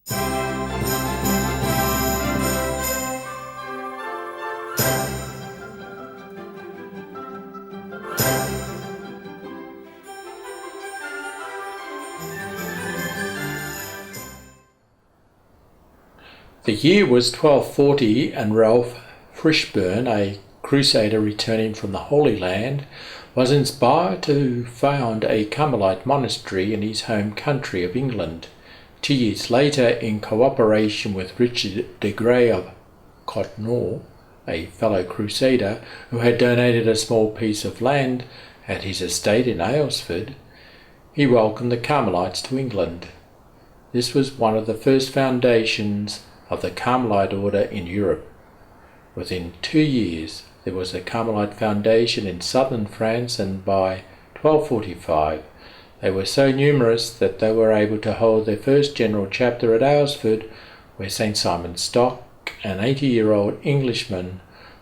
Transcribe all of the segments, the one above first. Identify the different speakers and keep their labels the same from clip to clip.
Speaker 1: The year was 1240, and Ralph Frishburn, a crusader returning from the Holy Land, was inspired to found a Carmelite monastery in his home country of England. 2 years later, in cooperation with Richard de Grey of Cottenor, a fellow crusader who had donated a small piece of land at his estate in Aylesford, he welcomed the Carmelites to England. This was one of the first foundations of the Carmelite order in Europe. Within 2 years, there was a Carmelite foundation in southern France, and by 1245 they were so numerous that they were able to hold their first general chapter at Aylesford, where St. Simon Stock, an 80-year-old Englishman,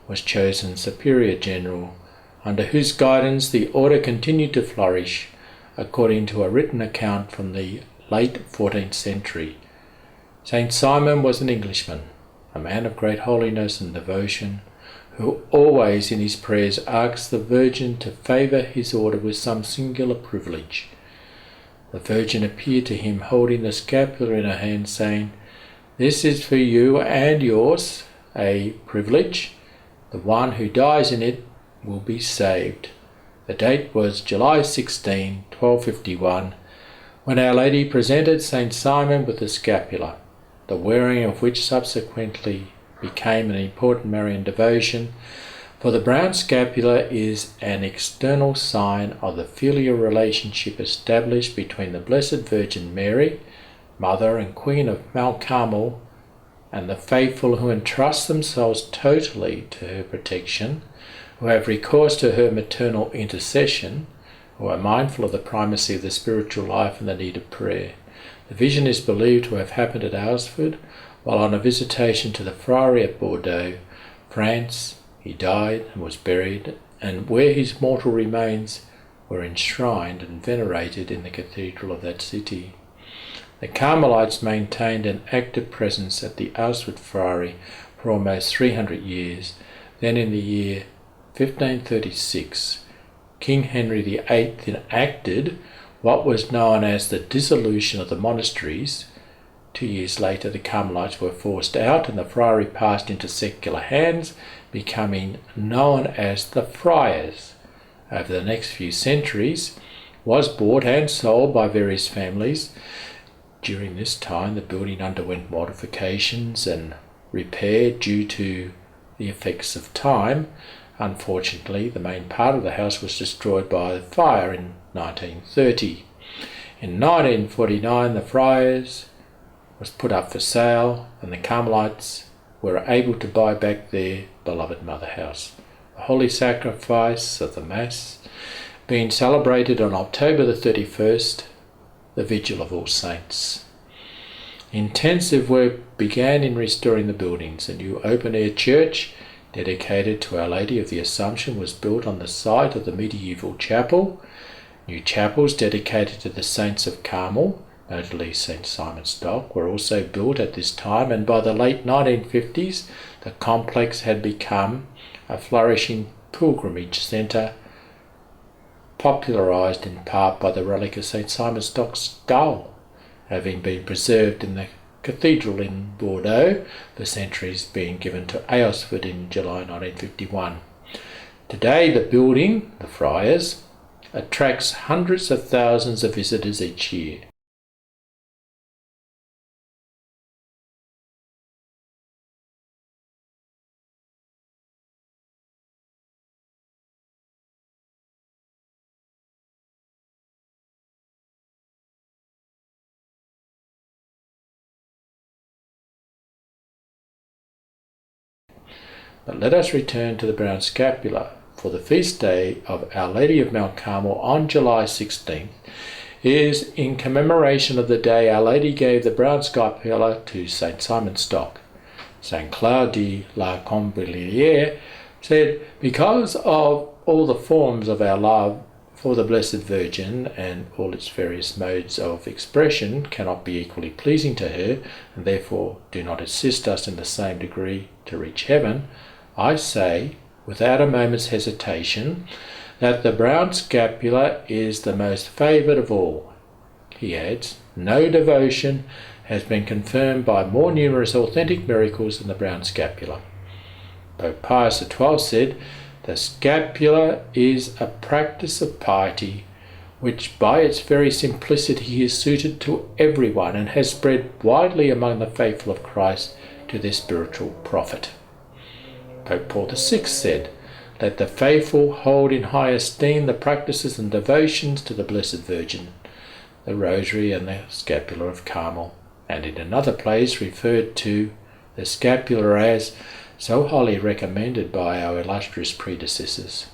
Speaker 1: was chosen superior general, under whose guidance the order continued to flourish, according to a written account from the late 14th century. St. Simon was an Englishman, a man of great holiness and devotion, who always in his prayers asked the Virgin to favour his order with some singular privilege. The Virgin appeared to him holding the scapular in her hand, saying, "This is for you and yours, a privilege. The one who dies in it will be saved." The date was July 16, 1251, when Our Lady presented St. Simon with the scapular, the wearing of which subsequently became an important Marian devotion, for the Brown Scapular is an external sign of the filial relationship established between the Blessed Virgin Mary, Mother and Queen of Mount Carmel, and the faithful who entrust themselves totally to her protection, who have recourse to her maternal intercession, who are mindful of the primacy of the spiritual life and the need of prayer. The vision is believed to have happened at Aylesford while on a visitation to the friary at Bordeaux, France. He died and was buried, and where his mortal remains were enshrined and venerated in the cathedral of that city. The Carmelites maintained an active presence at the Aylesford friary for almost 300 years. Then in the year 1536, King Henry VIII enacted what was known as the dissolution of the monasteries. 2 years later, the Carmelites were forced out and the friary passed into secular hands, becoming known as the Friars. Over the next few centuries, was bought and sold by various families. During this time, the building underwent modifications and repair due to the effects of time. Unfortunately, the main part of the house was destroyed by fire in 1930. In 1949, the Friars was put up for sale, and the Carmelites were able to buy back their beloved mother house. The Holy Sacrifice of the Mass being celebrated on October the 31st, the Vigil of All Saints. Intensive work began in restoring the buildings. A new open-air church dedicated to Our Lady of the Assumption was built on the site of the medieval chapel. New chapels dedicated to the Saints of Carmel, notably St. Simon Stock, were also built at this time, and by the late 1950s the complex had become a flourishing pilgrimage centre, popularised in part by the relic of St. Simon Stock's skull, having been preserved in the cathedral in Bordeaux for centuries, being given to Aylesford in July 1951. Today the building, the Friars, attracts hundreds of thousands of visitors each year. But let us return to the Brown Scapular, for the feast day of Our Lady of Mount Carmel on July 16th is in commemoration of the day Our Lady gave the Brown Scapular to St. Simon Stock. St. Claude de la Combilière said, "Because of all the forms of our love for the Blessed Virgin and all its various modes of expression cannot be equally pleasing to her, and therefore do not assist us in the same degree to reach heaven, I say, without a moment's hesitation, that the Brown Scapular is the most favoured of all. He adds, no devotion has been confirmed by more numerous authentic miracles than the Brown Scapular. Pope Pius XII said, the scapular is a practice of piety which by its very simplicity is suited to everyone and has spread widely among the faithful of Christ to their spiritual profit. Pope Paul VI said, let the faithful hold in high esteem the practices and devotions to the Blessed Virgin, the Rosary and the Scapular of Carmel, and in another place referred to the scapular as so highly recommended by our illustrious predecessors.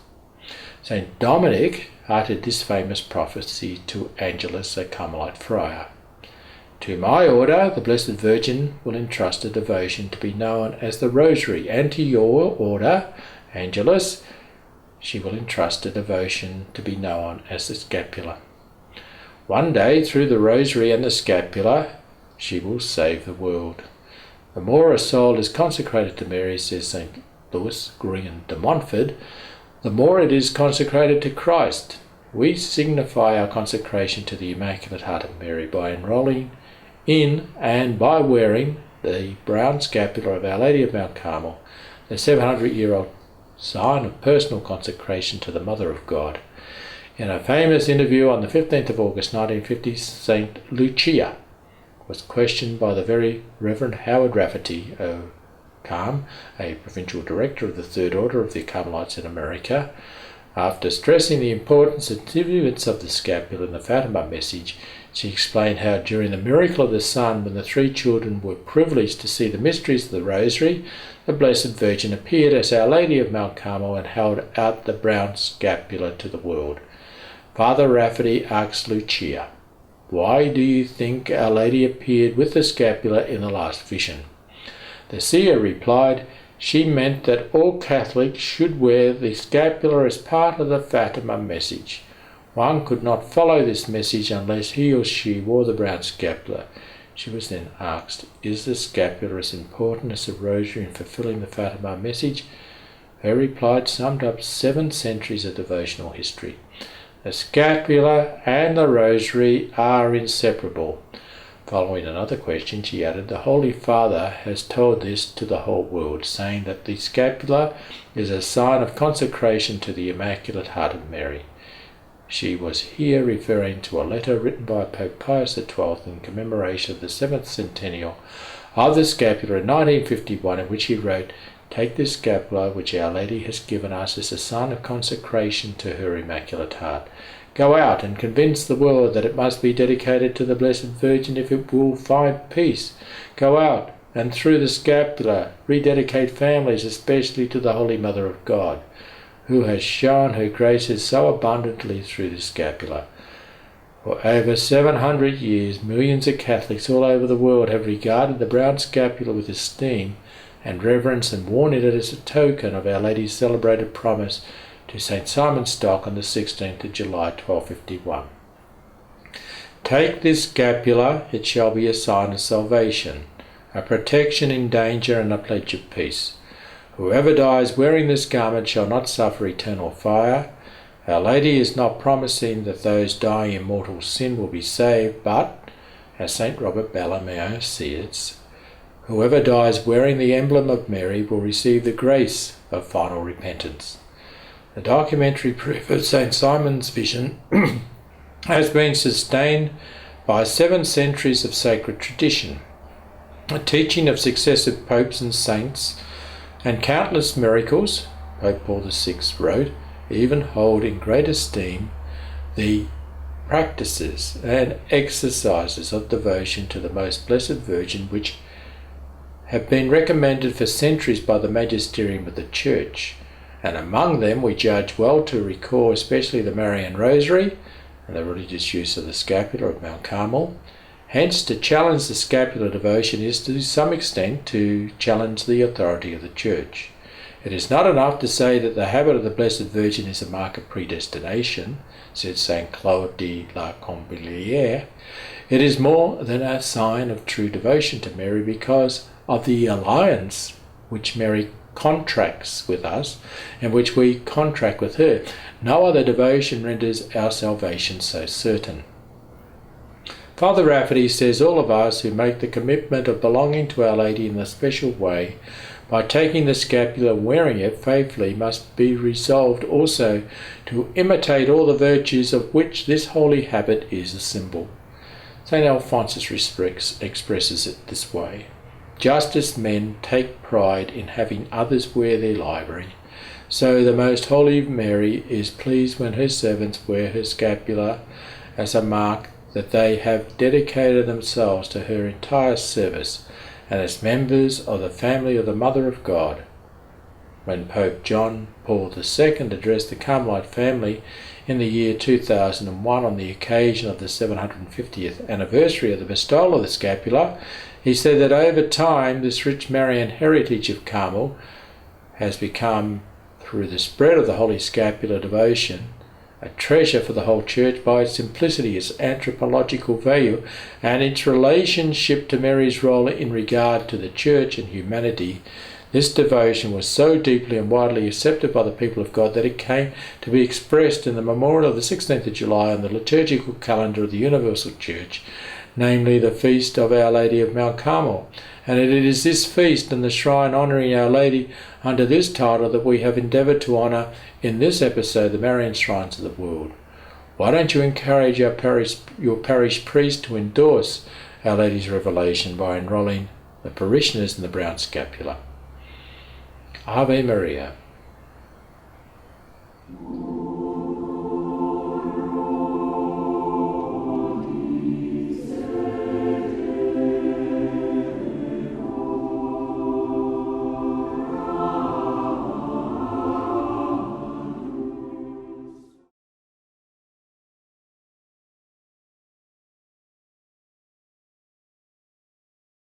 Speaker 1: Saint Dominic uttered this famous prophecy to Angelus, a Carmelite friar. To my order, the Blessed Virgin will entrust a devotion to be known as the Rosary, and to your order, Angelus, she will entrust a devotion to be known as the Scapular. One day, through the Rosary and the Scapular, she will save the world. The more a soul is consecrated to Mary, says St. Louis Green de Montfort, the more it is consecrated to Christ. We signify our consecration to the Immaculate Heart of Mary by enrolling in and by wearing the Brown Scapular of Our Lady of Mount Carmel, the 700-year-old sign of personal consecration to the Mother of God. In a famous interview on the 15th of August 1950, St. Lucia was questioned by the very Reverend Howard Rafferty, O.Carm, a provincial director of the Third Order of the Carmelites in America. After stressing the importance and significance of the scapular in the Fatima message, she explained how during the miracle of the Sun, when the three children were privileged to see the mysteries of the Rosary, the Blessed Virgin appeared as Our Lady of Mount Carmel and held out the brown scapular to the world. Father Rafferty asked Lucia, why do you think Our Lady appeared with the scapular in the last vision? The seer replied, she meant that all Catholics should wear the scapular as part of the Fatima message. One could not follow this message unless he or she wore the brown scapular. She was then asked, is the scapular as important as the Rosary in fulfilling the Fatima message? Her reply summed up 7 centuries of devotional history. The scapular and the Rosary are inseparable. Following another question, she added, the Holy Father has told this to the whole world, saying that the scapular is a sign of consecration to the Immaculate Heart of Mary. She was here referring to a letter written by Pope Pius XII in commemoration of the 7th centennial of the scapular in 1951, in which he wrote, take this scapular which Our Lady has given us as a sign of consecration to her Immaculate Heart. Go out and convince the world that it must be dedicated to the Blessed Virgin if it will find peace. Go out and through the scapular rededicate families, especially to the Holy Mother of God, who has shown her graces so abundantly through the scapular. For over 700 years, millions of Catholics all over the world have regarded the brown scapular with esteem and reverence and worn it as a token of Our Lady's celebrated promise to St. Simon Stock on the 16th of July 1251. Take this scapular, it shall be a sign of salvation, a protection in danger and a pledge of peace. Whoever dies wearing this garment shall not suffer eternal fire. Our Lady is not promising that those dying in mortal sin will be saved, but, as St. Robert Bellarmine says, whoever dies wearing the emblem of Mary will receive the grace of final repentance. The documentary proof of St. Simon's vision has been sustained by 7 centuries of sacred tradition, a teaching of successive popes and saints, and countless miracles. Pope Paul VI wrote, even hold in great esteem the practices and exercises of devotion to the Most Blessed Virgin which have been recommended for centuries by the magisterium of the Church, and among them we judge well to recall especially the Marian Rosary and the religious use of the scapular of Mount Carmel. Hence, to challenge the scapular devotion is to some extent to challenge the authority of the Church. It is not enough to say that the habit of the Blessed Virgin is a mark of predestination, said Saint Claude de la Combilière. It is more than a sign of true devotion to Mary because of the alliance which Mary contracts with us and which we contract with her. No other devotion renders our salvation so certain. Father Rafferty says all of us who make the commitment of belonging to Our Lady in a special way by taking the scapular and wearing it faithfully must be resolved also to imitate all the virtues of which this holy habit is a symbol. St. Alphonsus expresses it this way: just as men take pride in having others wear their livery, so the Most Holy Mary is pleased when her servants wear her scapular as a mark that they have dedicated themselves to her entire service and as members of the family of the Mother of God. When Pope John Paul II addressed the Carmelite family in the year 2001 on the occasion of the 750th anniversary of the bestowal of the scapular, he said that over time this rich Marian heritage of Carmel has become, through the spread of the Holy Scapular devotion, a treasure for the whole Church by its simplicity, its anthropological value, and its relationship to Mary's role in regard to the Church and humanity. This devotion was so deeply and widely accepted by the people of God that it came to be expressed in the memorial of the 16th of July on the liturgical calendar of the Universal Church, namely the feast of Our Lady of Mount Carmel. And it is this feast and the shrine honouring Our Lady under this title that we have endeavoured to honour in this episode, the Marian Shrines of the World. Why don't you encourage your parish priest to endorse Our Lady's revelation by enrolling the parishioners in the Brown Scapular? Ave Maria.